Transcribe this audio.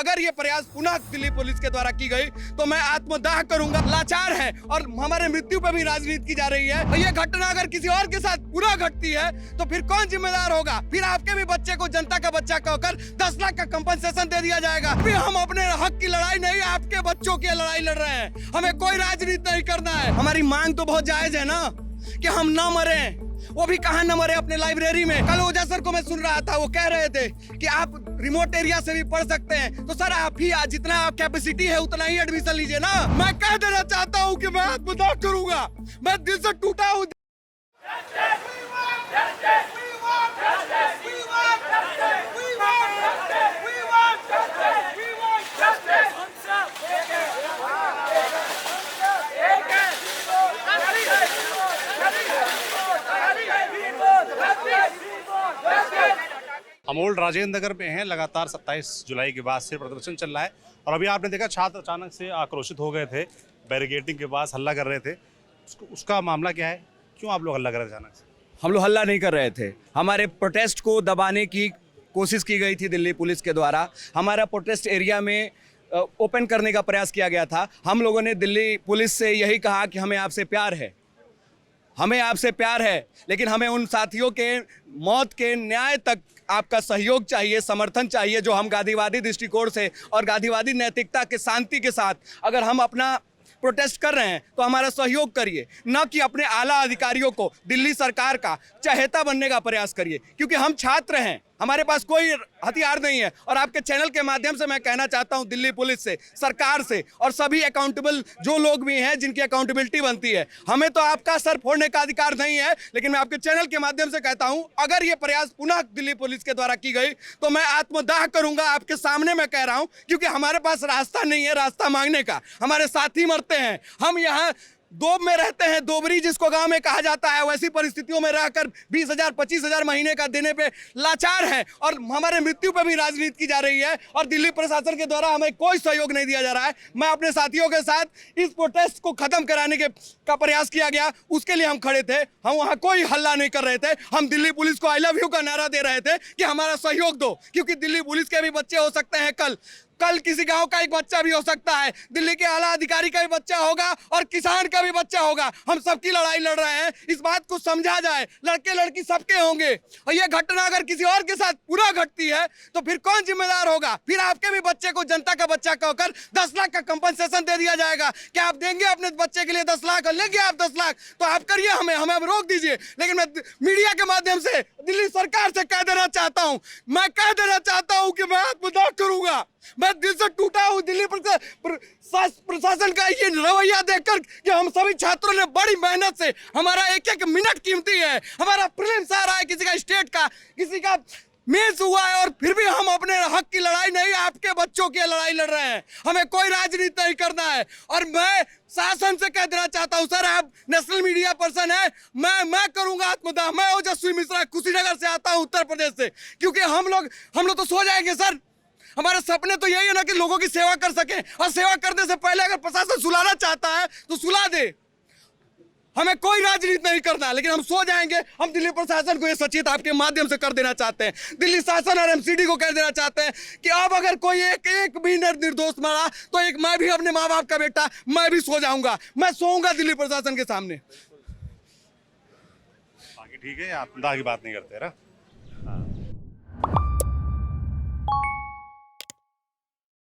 अगर ये प्रयास पुनः दिल्ली पुलिस के द्वारा की गई तो मैं आत्मदाह करूंगा। लाचार है और हमारे मृत्यु पर भी राजनीति की जा रही है। और ये घटना अगर किसी और के साथ पुनः घटती है तो फिर कौन जिम्मेदार होगा? फिर आपके भी बच्चे को जनता का बच्चा कहकर 10 लाख का कंपनसेशन दे दिया जाएगा। फिर हम अपने हक की लड़ाई नहीं, आपके बच्चों की लड़ाई लड़ रहे हैं। हमें कोई राजनीति नहीं करना है। हमारी मांग तो बहुत जायज है ना कि हम ना मरे। वो भी कहाँ न मरे, अपने लाइब्रेरी में। कल ओझा सर को मैं सुन रहा था, वो कह रहे थे कि आप रिमोट एरिया से भी पढ़ सकते हैं। तो सर आप ही जितना आप कैपेसिटी है उतना ही एडमिशन लीजिए ना। मैं कह देना चाहता हूँ कि मैं आत्मदाह करूंगा। मैं दिल से टूटा हूँ। अमोल राजेंद्र नगर में हैं। लगातार 27 जुलाई के बाद से प्रदर्शन चल रहा है और अभी आपने देखा छात्र अचानक से आक्रोशित हो गए थे, बैरिकेडिंग के पास हल्ला कर रहे थे। उसका मामला क्या है? क्यों आप लोग हल्ला कर रहे थे अचानक से? हम लोग हल्ला नहीं कर रहे थे। हमारे प्रोटेस्ट को दबाने की कोशिश की गई थी दिल्ली पुलिस के द्वारा। हमारा प्रोटेस्ट एरिया में ओपन करने का प्रयास किया गया था। हम लोगों ने दिल्ली पुलिस से यही कहा कि हमें आपसे प्यार है, हमें आपसे प्यार है, लेकिन हमें उन साथियों के मौत के न्याय तक आपका सहयोग चाहिए, समर्थन चाहिए। जो हम गांधीवादी दृष्टिकोण से और गांधीवादी नैतिकता के शांति के साथ अगर हम अपना प्रोटेस्ट कर रहे हैं तो हमारा सहयोग करिए, न कि अपने आला अधिकारियों को दिल्ली सरकार का चहेता बनने का प्रयास करिए। क्योंकि हम छात्र हैं, हमारे पास कोई हथियार नहीं है। और आपके चैनल के माध्यम से मैं कहना चाहता हूं दिल्ली पुलिस से, सरकार से और सभी अकाउंटेबल जो लोग भी हैं जिनकी अकाउंटेबिलिटी बनती है, हमें तो आपका सर फोड़ने का अधिकार नहीं है। लेकिन मैं आपके चैनल के माध्यम से कहता हूं, अगर ये प्रयास पुनः दिल्ली पुलिस के द्वारा की गई तो मैं आत्मदाह करूंगा। आपके सामने मैं कह रहा हूं, क्योंकि हमारे पास रास्ता नहीं है रास्ता मांगने का। हमारे साथी मरते हैं, हम यहाँ दोब में रहते हैं, दोबरी जिसको गांव में कहा जाता है। वैसी परिस्थितियों में रहकर 20,000 25,000 महीने का देने पे लाचार है और हमारे मृत्यु पे भी राजनीति की जा रही है। और दिल्ली प्रशासन के द्वारा हमें कोई सहयोग नहीं दिया जा रहा है। मैं अपने साथियों के साथ इस प्रोटेस्ट को खत्म कराने का प्रयास किया गया, उसके लिए हम खड़े थे। हम वहाँ कोई हल्ला नहीं कर रहे थे। हम दिल्ली पुलिस को आई लव यू का नारा दे रहे थे कि हमारा सहयोग दो, क्योंकि दिल्ली पुलिस के भी बच्चे हो सकते हैं। कल किसी गांव का एक बच्चा भी हो सकता है, दिल्ली के आला अधिकारी का भी बच्चा होगा और किसान का भी बच्चा होगा। हम सबकी लड़ाई लड़ रहे हैं, इस बात को समझा जाए। लड़के लड़की सबके होंगे। और ये घटना अगर किसी और के साथ पुनः घटती है तो फिर कौन जिम्मेदार होगा? फिर आपके भी बच्चे को जनता का बच्चा कहकर 10 लाख का कंपनसेशन दे दिया जाएगा। क्या आप देंगे अपने बच्चे के लिए 10 लाख? और लेंगे आप 10 लाख तो आप करिए, हमें अब रोक दीजिए। लेकिन मैं मीडिया के माध्यम से दिल्ली सरकार से कह देना चाहता हूं, मैं कह देना चाहता हूं कि मैं आत्मदाह करूंगा। मैं दिल से टूटा हूं दिल्ली प्रशासन का ये रवैया देखकर कि हम सभी छात्रों ने बड़ी मेहनत से, हमारा एक एक मिनट कीमती है। हमारा प्रीलिम्स आ रहा है, किसी का स्टेट का, किसी का मेंस हुआ है, और फिर भी हम अपने हक की लड़ाई नहीं, आपके बच्चों की लड़ाई लड़ रहे हैं। हमें कोई राजनीति नहीं करना है। और मैं शासन से कह देना चाहता हूं, सर आप नेशनल मीडिया पर्सन है, मैं करूंगा आत्मदाह। मैं ओजस्वी मिश्रा कुशीनगर से आता हूं, उत्तर प्रदेश से। क्योंकि हम लोग तो सो जाएंगे सर। हमारे सपने तो यही है ना कि लोगों की सेवा कर सके। और सेवा करने से पहले अगर प्रशासन सुलाना चाहता है तो सुला दे। हमें कोई राजनीति नहीं करना, लेकिन हम सो जाएंगे। हम दिल्ली प्रशासन को ये सचेत आपके माध्यम से कर देना चाहते हैं। दिल्ली शासन और एमसीडी को कह देना चाहते हैं कि अब अगर कोई एक भी निर्दोष मरा तो एक मैं भी अपने माँ बाप का बेटा, मैं भी सो जाऊंगा। मैं सोऊंगा दिल्ली प्रशासन के सामने। बाकी ठीक है, आप दाग की बात नहीं करते ना।